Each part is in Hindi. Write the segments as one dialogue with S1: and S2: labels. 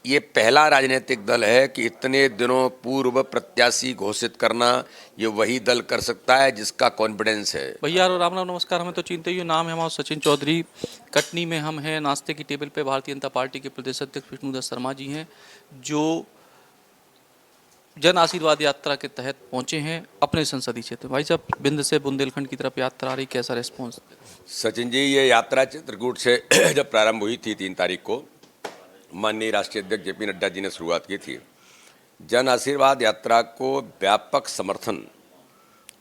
S1: ये पहला राजनीतिक दल है कि इतने दिनों पूर्व प्रत्याशी घोषित करना ये वही दल कर सकता है जिसका कॉन्फिडेंस है।
S2: भैया राम राम नमस्कार। हमें तो चिंता ही नाम है हमारा सचिन चौधरी। कटनी में हम हैं, नाश्ते की टेबल पे भारतीय जनता पार्टी के प्रदेश अध्यक्ष विष्णुदत्त शर्मा जी हैं, जो जन आशीर्वाद यात्रा के तहत पहुंचे हैं अपने संसदीय क्षेत्र। भाई साहब, बिंद से बुंदेलखंड की तरफ यात्रा आ रही, कैसा रिस्पॉन्स?
S1: सचिन जी, ये यात्रा चित्रकूट से जब प्रारंभ हुई थी 3 तारीख को, माननीय राष्ट्रीय अध्यक्ष जेपी नड्डा जी ने शुरुआत की थी। जन आशीर्वाद यात्रा को व्यापक समर्थन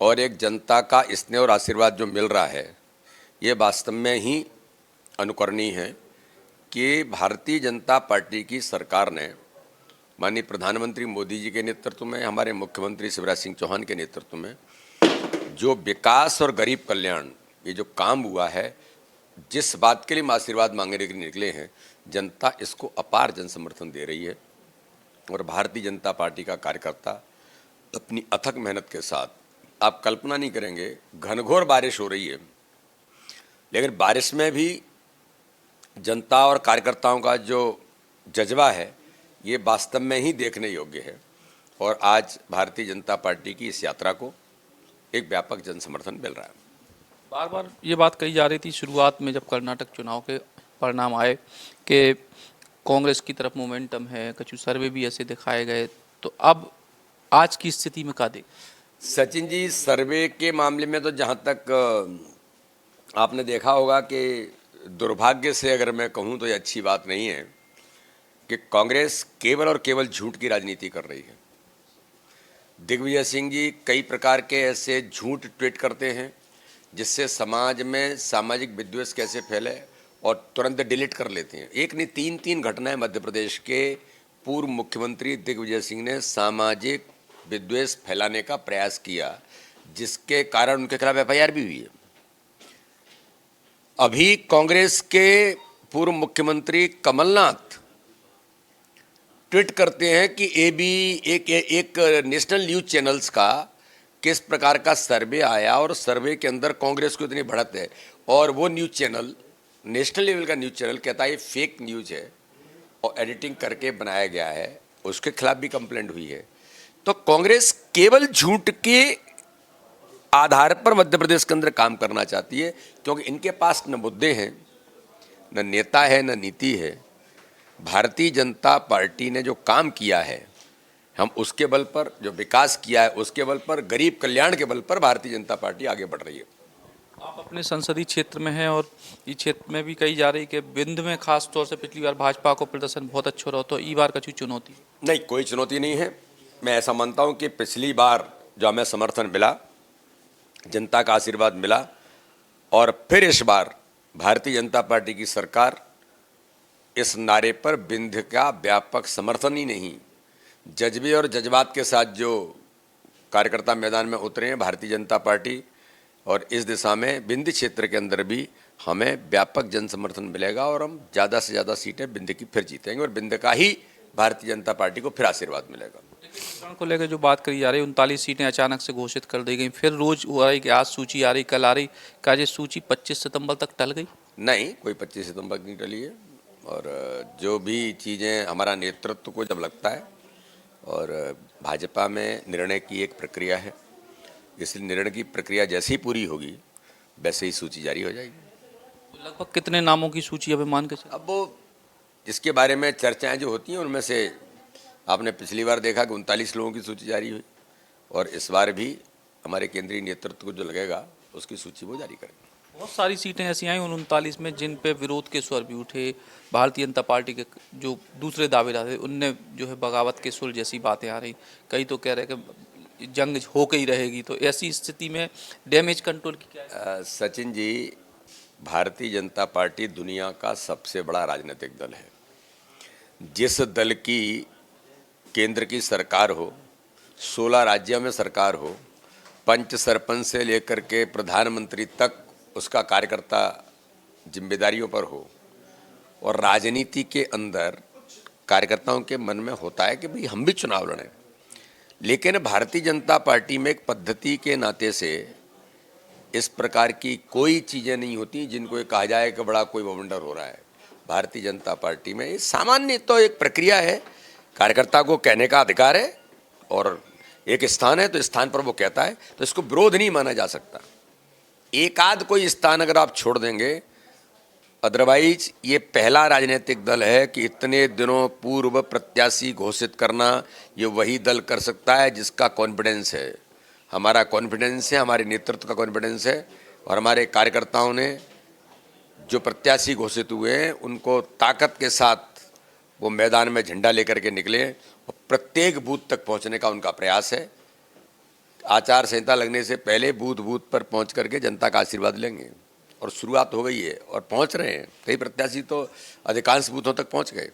S1: और एक जनता का स्नेह और आशीर्वाद जो मिल रहा है, ये वास्तव में ही अनुकरणीय है कि भारतीय जनता पार्टी की सरकार ने माननीय प्रधानमंत्री मोदी जी के नेतृत्व में, हमारे मुख्यमंत्री शिवराज सिंह चौहान के नेतृत्व में जो विकास और गरीब कल्याण ये जो काम हुआ है, जिस बात के लिए हम आशीर्वाद मांगने के लिए निकले हैं, जनता इसको अपार जन समर्थन दे रही है। और भारतीय जनता पार्टी का कार्यकर्ता अपनी अथक मेहनत के साथ, आप कल्पना नहीं करेंगे, घनघोर बारिश हो रही है, लेकिन बारिश में भी जनता और कार्यकर्ताओं का जो जज्बा है ये वास्तव में ही देखने योग्य है। और आज भारतीय जनता पार्टी की इस यात्रा को एक व्यापक जन समर्थन मिल रहा है।
S2: बार बार ये बात कही जा रही थी शुरुआत में जब कर्नाटक चुनाव के परिणाम आए कि कांग्रेस की तरफ मोमेंटम है, कुछ सर्वे भी ऐसे दिखाए गए, तो अब आज की स्थिति में क्या देख?
S1: सचिन जी, सर्वे के मामले में तो जहाँ तक आपने देखा होगा कि दुर्भाग्य से अगर मैं कहूँ तो ये अच्छी बात नहीं है कि कांग्रेस केवल और केवल झूठ की राजनीति कर रही है। दिग्विजय सिंह जी कई प्रकार के ऐसे झूठ ट्वीट करते हैं जिससे समाज में सामाजिक विद्वेष कैसे फैले और तुरंत डिलीट कर लेते हैं। एक नहीं, 3 घटनाएं मध्य प्रदेश के पूर्व मुख्यमंत्री दिग्विजय सिंह ने सामाजिक विद्वेष फैलाने का प्रयास किया, जिसके कारण उनके खिलाफ एफआईआर भी हुई है। अभी कांग्रेस के पूर्व मुख्यमंत्री कमलनाथ ट्वीट करते हैं कि एक नेशनल न्यूज चैनल्स का किस प्रकार का सर्वे आया और सर्वे के अंदर कांग्रेस को इतनी बढ़त है, और वो न्यूज चैनल, नेशनल लेवल का न्यूज चैनल, कहता है ये फेक न्यूज है और एडिटिंग करके बनाया गया है, उसके खिलाफ भी कंप्लेंट हुई है। तो कांग्रेस केवल झूठ के आधार पर मध्य प्रदेश के अंदर काम करना चाहती है, क्योंकि इनके पास न मुद्दे हैं, न नेता है, न नीति है। भारतीय जनता पार्टी ने जो काम किया है, हम उसके बल पर, जो विकास किया है उसके बल पर, गरीब कल्याण के बल पर भारतीय जनता पार्टी आगे बढ़ रही है।
S2: आप अपने संसदीय क्षेत्र में हैं और इस क्षेत्र में भी कही जा रही कि बिंद में खास तौर से पिछली बार भाजपा को प्रदर्शन बहुत अच्छा रहा, तो इस बार का चुनौती?
S1: नहीं, कोई चुनौती नहीं है। मैं ऐसा मानता हूं कि पिछली बार जो हमें समर्थन मिला, जनता का आशीर्वाद मिला, और फिर इस बार भारतीय जनता पार्टी की सरकार इस नारे पर बिंद का व्यापक समर्थन ही नहीं, जज्बे और जज्बात के साथ जो कार्यकर्ता मैदान में उतरे हैं भारतीय जनता पार्टी, और इस दिशा में बिंद क्षेत्र के अंदर भी हमें व्यापक जन समर्थन मिलेगा और हम ज़्यादा से ज़्यादा सीटें बिंद की फिर जीतेंगे और बिंद का ही भारतीय जनता पार्टी को फिर आशीर्वाद मिलेगा।
S2: प्रकरण को लेकर जो बात करी जा रही है, 39 सीटें अचानक से घोषित कर दी गई, फिर रोज हो रहा है कि आज सूची आ रही, कल आ रही, क्या ये सूची 25 सितंबर तक टल गई?
S1: नहीं, कोई 25 सितंबर नहीं टली है। और जो भी चीज़ें हमारा नेतृत्व को जब लगता है, और भाजपा में निर्णय की एक प्रक्रिया है, इसलिए निर्णय की प्रक्रिया जैसे ही पूरी होगी वैसे ही सूची जारी हो जाएगी।
S2: लगभग कितने नामों की सूची अभी मान के चलो?
S1: अब वो इसके बारे में चर्चाएं जो होती हैं, उनमें से आपने पिछली बार देखा कि 39 लोगों की सूची जारी हुई, और इस बार भी हमारे केंद्रीय नेतृत्व को जो लगेगा उसकी सूची वो जारी करेंगे।
S2: बहुत सारी सीटें ऐसी आई उन 39 में जिन पे विरोध के स्वर भी उठे। भारतीय जनता पार्टी के जो दूसरे दावेदार थे उनने जो है बगावत के सुर जैसी बातें आ रही, कई तो कह रहे कि जंग होकर ही रहेगी। तो ऐसी स्थिति में डैमेज कंट्रोल की क्या है?
S1: सचिन जी, भारतीय जनता पार्टी दुनिया का सबसे बड़ा राजनीतिक दल है। जिस दल की केंद्र की सरकार हो, 16 राज्यों में सरकार हो, पंच सरपंच से लेकर के प्रधानमंत्री तक उसका कार्यकर्ता जिम्मेदारियों पर हो, और राजनीति के अंदर कार्यकर्ताओं के मन में होता है कि भाई हम भी चुनाव लड़ें, लेकिन भारतीय जनता पार्टी में एक पद्धति के नाते से इस प्रकार की कोई चीज़ें नहीं होती जिनको ये कहा जाए कि बड़ा कोई बवंडर हो रहा है। भारतीय जनता पार्टी में। ये सामान्य तो एक प्रक्रिया है, कार्यकर्ता को कहने का अधिकार है और एक स्थान है तो स्थान पर वो कहता है, तो इसको विरोध नहीं माना जा सकता। एक आध कोई स्थान अगर आप छोड़ देंगे, अदरवाइज ये पहला राजनीतिक दल है कि इतने दिनों पूर्व प्रत्याशी घोषित करना ये वही दल कर सकता है जिसका कॉन्फिडेंस है। हमारा कॉन्फिडेंस है, हमारे नेतृत्व का कॉन्फिडेंस है और हमारे कार्यकर्ताओं ने जो प्रत्याशी घोषित हुए हैं उनको ताकत के साथ वो मैदान में झंडा लेकर के निकले और प्रत्येक बूथ तक पहुंचने का उनका प्रयास है। आचार संहिता लगने से पहले बूथ बूथ पर पहुंच करके जनता का आशीर्वाद लेंगे और शुरुआत हो गई है और पहुंच रहे हैं। कई प्रत्याशी तो अधिकांश बूथों तक पहुंच गए।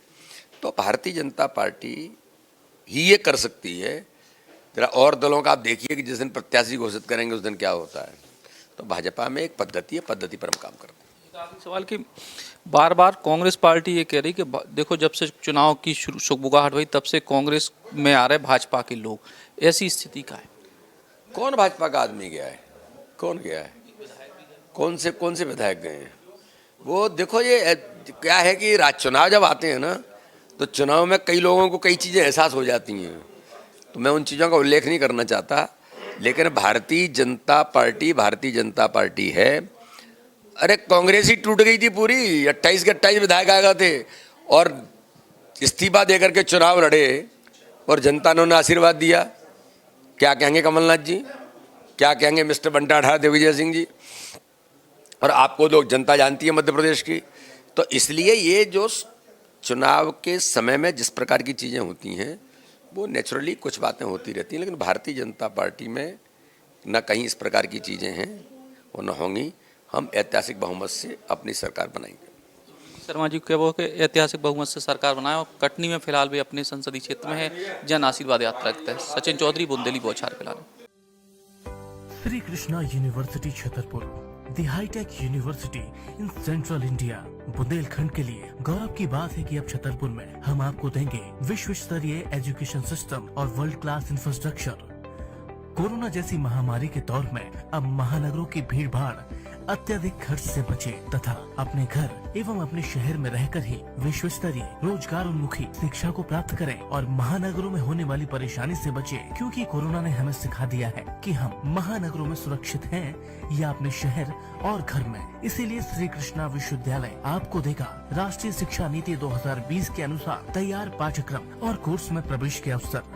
S1: तो भारतीय जनता पार्टी ही ये कर सकती है। जरा और दलों का आप देखिए कि जिस दिन प्रत्याशी घोषित करेंगे उस दिन क्या होता है। तो भाजपा में एक पद्धति है, पद्धति पर हम काम करते हैं।
S2: आखिरी सवाल कि बार बार कांग्रेस पार्टी ये कह रही कि देखो जब से चुनाव की शुरुआत हुई तब से कांग्रेस में आ रहे भाजपा के लोग, ऐसी स्थिति का है।
S1: कौन भाजपा का आदमी गया है? कौन गया है? कौन से विधायक गए हैं? वो देखो, ये क्या है कि चुनाव जब आते हैं ना तो चुनाव में कई लोगों को कई चीज़ें एहसास हो जाती हैं, तो मैं उन चीज़ों का उल्लेख नहीं करना चाहता। लेकिन भारतीय जनता पार्टी है। अरे कांग्रेस ही टूट गई थी पूरी, 28 के 28 विधायक आ गए थे और इस्तीफा देकर के चुनाव लड़े और जनता ने उन्हें आशीर्वाद दिया। क्या कहेंगे कमलनाथ जी? क्या कहेंगे मिस्टर बंटा ठाकुर, दिग्विजय सिंह जी? और आपको लोग जनता जानती है मध्य प्रदेश की। तो इसलिए ये जो चुनाव के समय में जिस प्रकार की चीज़ें होती हैं वो नेचुरली कुछ बातें होती रहती हैं, लेकिन भारतीय जनता पार्टी में न कहीं इस प्रकार की चीज़ें हैं वो न होंगी। हम ऐतिहासिक बहुमत से अपनी सरकार बनाएंगे।
S2: शर्मा जी क्या वो कि ऐतिहासिक बहुमत से सरकार बनाए और कटनी में फिलहाल भी अपने संसदीय क्षेत्र में है जन आशीर्वाद यात्रा के तहत। सचिन चौधरी, बुंदेली बौछार फिलहाल।
S3: Shri Krishna university Chhatarpur, the hitech university in central India. Bundelkhand के लिए गौरव की बात है कि अब छतरपुर में हम आपको देंगे विश्व स्तरीय एजुकेशन सिस्टम और वर्ल्ड क्लास इंफ्रास्ट्रक्चर। कोरोना जैसी महामारी के दौर में अब महानगरों की भीड़ भाड़, अत्यधिक खर्च से बचे तथा अपने घर एवं अपने शहर में रहकर ही विश्व स्तरीय रोजगार उन्मुखी शिक्षा को प्राप्त करें और महानगरों में होने वाली परेशानी से बचे, क्योंकि कोरोना ने हमें सिखा दिया है कि हम महानगरों में सुरक्षित हैं या अपने शहर और घर में। इसीलिए श्री कृष्णा विश्वविद्यालय आपको देगा राष्ट्रीय शिक्षा नीति 2020 के अनुसार तैयार पाठ्यक्रम और कोर्स में प्रवेश के अवसर।